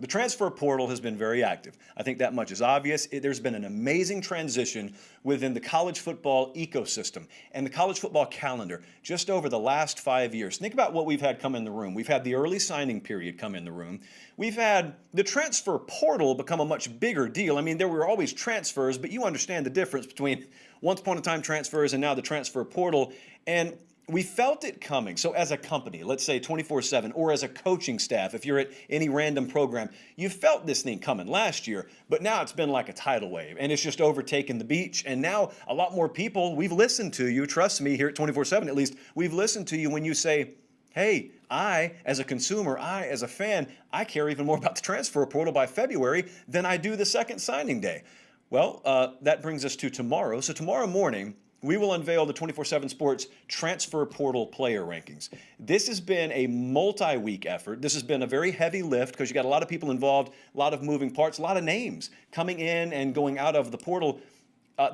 The transfer portal has been very active. I think that much is obvious. There's been an amazing transition within the college football ecosystem and the college football calendar just over the last 5 years. Think about what we've had come in the room. We've had the early signing period come in the room. We've had the transfer portal become a much bigger deal. I mean, there were always transfers, but you understand the difference between once upon a time transfers and now the transfer portal. And we felt it coming. So as a company, let's say 24/7, or as a coaching staff, if you're at any random program, you felt this thing coming last year, but now it's been like a tidal wave and it's just overtaken the beach. And now a lot more people, we've listened to you, trust me, here at 24/7 at least, we've listened to you when you say, hey, I, as a consumer, I, as a fan, I care even more about the transfer portal by February than I do the second signing day. Well, that brings us to tomorrow. So tomorrow morning, we will unveil the 24/7 Sports transfer portal player rankings. This has been a multi-week effort. This has been a very heavy lift because you got a lot of people involved, a lot of moving parts, a lot of names coming in and going out of the portal.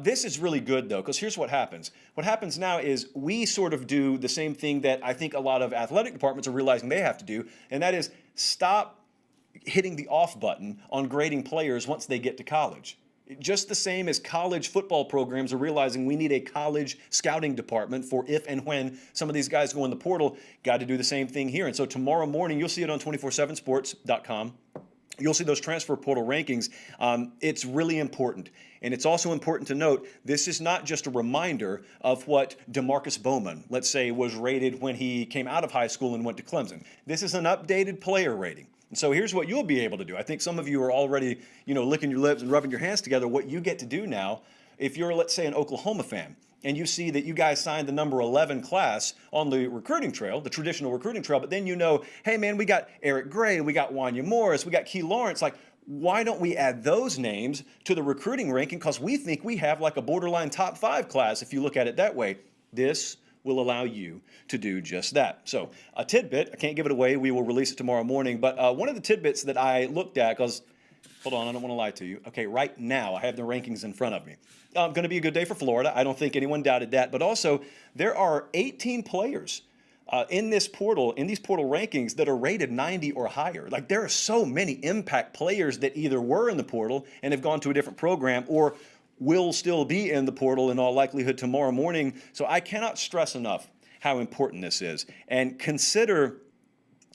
This is really good, though, because here's what happens. What happens now is we sort of do the same thing that I think a lot of athletic departments are realizing they have to do, and that is stop hitting the off button on grading players once they get to college. Just the same as college football programs are realizing we need a college scouting department for if and when some of these guys go in the portal, got to do the same thing here. And so tomorrow morning, you'll see it on 247sports.com. You'll see those transfer portal rankings. It's really important. And it's also important to note, this is not just a reminder of what DeMarcus Bowman, let's say, was rated when he came out of high school and went to Clemson. This is an updated player rating. And so here's what you'll be able to do. I think some of you are already, licking your lips and rubbing your hands together. What you get to do now, if you're, let's say, an Oklahoma fan, and you see that you guys signed the number 11 class on the recruiting trail, the traditional recruiting trail, but then hey, man, we got Eric Gray, we got Wanya Morris, we got Key Lawrence. Like, why don't we add those names to the recruiting ranking? Because we think we have like a borderline top 5 class if you look at it that way. This will allow you to do just that. So a tidbit, I can't give it away, we will release it tomorrow morning, but one of the tidbits that I looked at, because, hold on, I don't want to lie to you. Okay, right now I have the rankings in front of me. Going to be a good day for Florida. I don't think anyone doubted that, but also there are 18 players in this portal, in these portal rankings that are rated 90 or higher. Like, there are so many impact players that either were in the portal and have gone to a different program or will still be in the portal in all likelihood tomorrow morning. So I cannot stress enough how important this is. And consider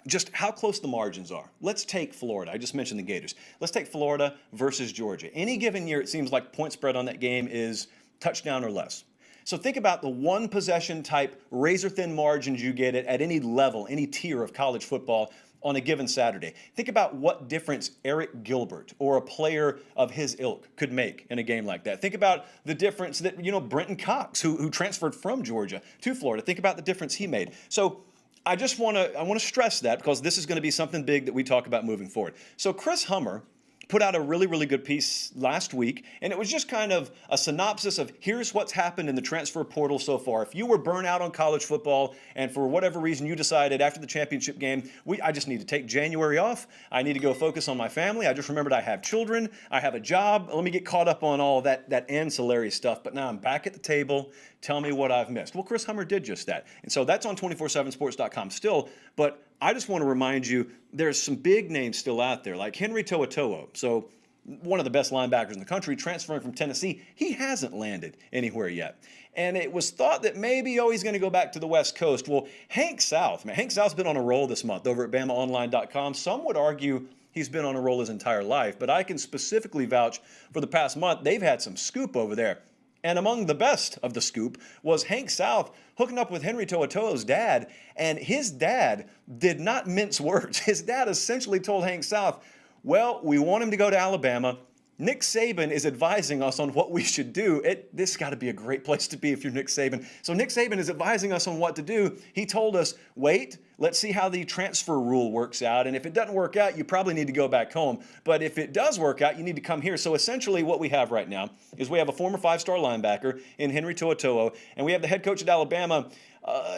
just how close the margins are. Let's take Florida. I just mentioned the Gators. Let's take Florida versus Georgia. Any given year, it seems like point spread on that game is touchdown or less. So think about the one possession type razor thin margins you get at any level, any tier of college football on a given Saturday. Think about what difference Eric Gilbert or a player of his ilk could make in a game like that. Think about the difference that, Brenton Cox, who transferred from Georgia to Florida, think about the difference he made. So I want to stress that because this is going to be something big that we talk about moving forward. So Chris Hummer put out a really, really good piece last week, and it was just kind of a synopsis of here's what's happened in the transfer portal so far. If you were burnt out on college football and for whatever reason you decided after the championship game, I just need to take January off, I need to go focus on my family, I just remembered I have children, I have a job, let me get caught up on all that ancillary stuff, but now I'm back at the table, tell me what I've missed. Well, Chris Hummer did just that. And so that's on 247sports.com still, but I just want to remind you, there's some big names still out there, like Henry To'oTo'o. So one of the best linebackers in the country, transferring from Tennessee. He hasn't landed anywhere yet. And it was thought that maybe, he's going to go back to the West Coast. Well, Hank South, man, Hank South's been on a roll this month over at BamaOnline.com. Some would argue he's been on a roll his entire life, but I can specifically vouch for the past month, they've had some scoop over there. And among the best of the scoop was Hank South hooking up with Henry To'oTo'o's dad, and his dad did not mince words. His dad essentially told Hank South, well, we want him to go to Alabama. Nick Saban is advising us on what we should do. This has got to be a great place to be if you're Nick Saban. So Nick Saban is advising us on what to do. He told us, wait, let's see how the transfer rule works out. And if it doesn't work out, you probably need to go back home. But if it does work out, you need to come here. So essentially what we have right now is we have a former 5-star linebacker in Henry To'oTo'o, and we have the head coach at Alabama.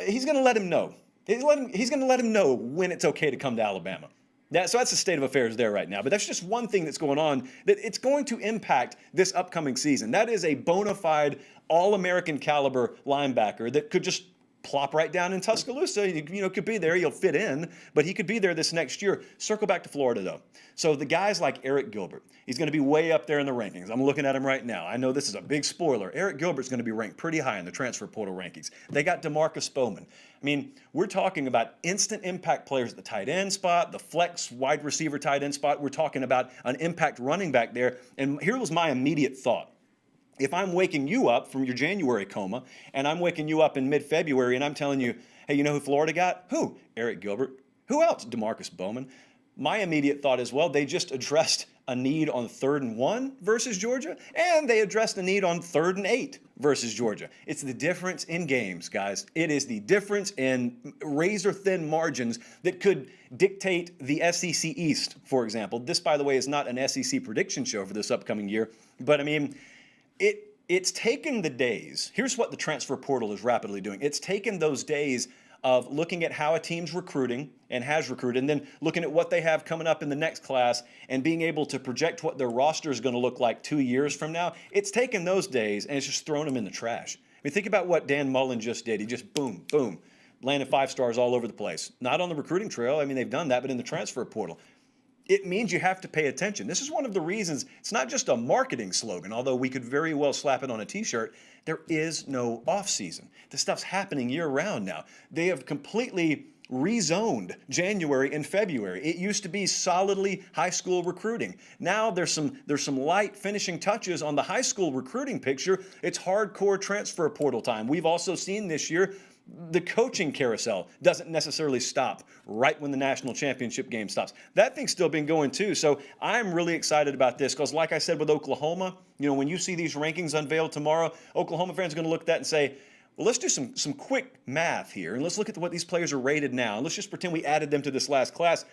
He's going to let him know. He's going to let him know when it's okay to come to Alabama. So that's the state of affairs there right now. But that's just one thing that's going on that it's going to impact this upcoming season. That is a bona fide All-American caliber linebacker that could just plop right down in Tuscaloosa. Could be there. You'll fit in, but he could be there this next year. Circle back to Florida, though. So the guys like Eric Gilbert, he's going to be way up there in the rankings. I'm looking at him right now. I know this is a big spoiler. Eric Gilbert's going to be ranked pretty high in the transfer portal rankings. They got DeMarcus Bowman. I mean, we're talking about instant impact players at the tight end spot, the flex wide receiver tight end spot. We're talking about an impact running back there. And here was my immediate thought. If I'm waking you up from your January coma and I'm waking you up in mid-February and I'm telling you, hey, you know who Florida got? Who? Eric Gilbert. Who else? DeMarcus Bowman. My immediate thought is, well, they just addressed a need on 3rd and 1 versus Georgia, and they addressed a need on 3rd and 8 versus Georgia. It's the difference in games, guys. It is the difference in razor-thin margins that could dictate the SEC East, for example. This, by the way, is not an SEC prediction show for this upcoming year, but I mean, it's taken the days. Here's what the transfer portal is rapidly doing. It's taken those days of looking at how a team's recruiting and has recruited, and then looking at what they have coming up in the next class and being able to project what their roster is going to look like 2 years from now. It's taken those days and it's just thrown them in the trash. I mean, think about what Dan Mullen just did. He just boom, boom, landed 5 stars all over the place. Not on the recruiting trail. I mean, they've done that, but in the transfer portal. It means you have to pay attention. This is one of the reasons it's not just a marketing slogan, although we could very well slap it on a t-shirt. There is no off season. This stuff's happening year round now. They have completely rezoned January and February. It used to be solidly high school recruiting. Now there's some light finishing touches on the high school recruiting picture. It's hardcore transfer portal time. We've also seen this year the coaching carousel doesn't necessarily stop right when the national championship game stops. That thing's still been going too. So I'm really excited about this because, like I said with Oklahoma, when you see these rankings unveiled tomorrow, Oklahoma fans are going to look at that and say, well, let's do some quick math here and let's look at what these players are rated now. And let's just pretend we added them to this last class.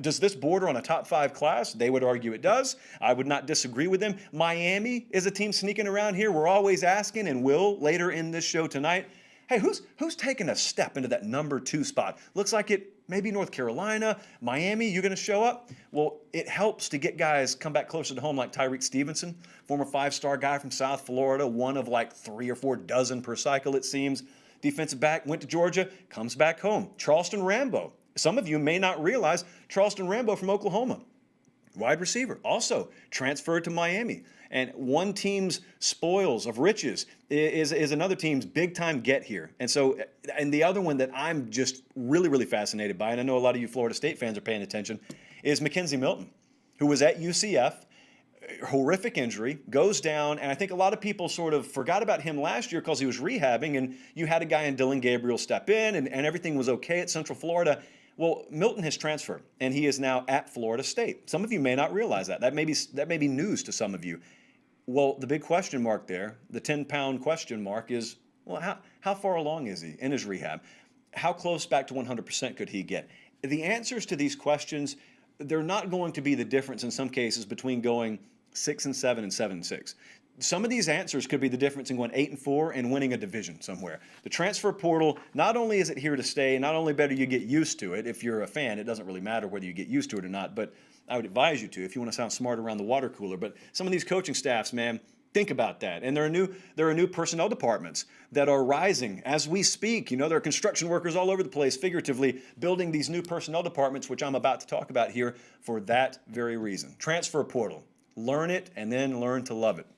Does this border on a top 5 class? They would argue it does. I would not disagree with them. Miami is a team sneaking around here. We're always asking and will later in this show tonight. Hey, who's taking a step into that number 2 spot? Looks like it maybe North Carolina, Miami, you going to show up? Well, it helps to get guys come back closer to home like Tyreek Stevenson, former 5-star guy from South Florida, one of like 3 or 4 dozen per cycle, it seems. Defensive back, went to Georgia, comes back home. Charleston Rambo. Some of you may not realize Charleston Rambo from Oklahoma. Wide receiver, also transferred to Miami. And one team's spoils of riches is another team's big-time get here. And so, and the other one that I'm just really, really fascinated by, and I know a lot of you Florida State fans are paying attention, is Mackenzie Milton, who was at UCF, horrific injury, goes down, and I think a lot of people sort of forgot about him last year because he was rehabbing, and you had a guy in Dylan Gabriel step in, and everything was okay at Central Florida. Well, Milton has transferred, and he is now at Florida State. Some of you may not realize that. That may be news to some of you. Well, the big question mark there, the 10-pound question mark is, well, how far along is he in his rehab? How close back to 100% could he get? The answers to these questions, they're not going to be the difference in some cases between going 6-7 and 7-6. Some of these answers could be the difference in going 8-4 and winning a division somewhere. The transfer portal, not only is it here to stay, not only better you get used to it. If you're a fan, it doesn't really matter whether you get used to it or not, but I would advise you to if you want to sound smart around the water cooler. But some of these coaching staffs, man, think about that. And there are new personnel departments that are rising as we speak. There are construction workers all over the place, figuratively, building these new personnel departments, which I'm about to talk about here for that very reason. Transfer portal. Learn it and then learn to love it.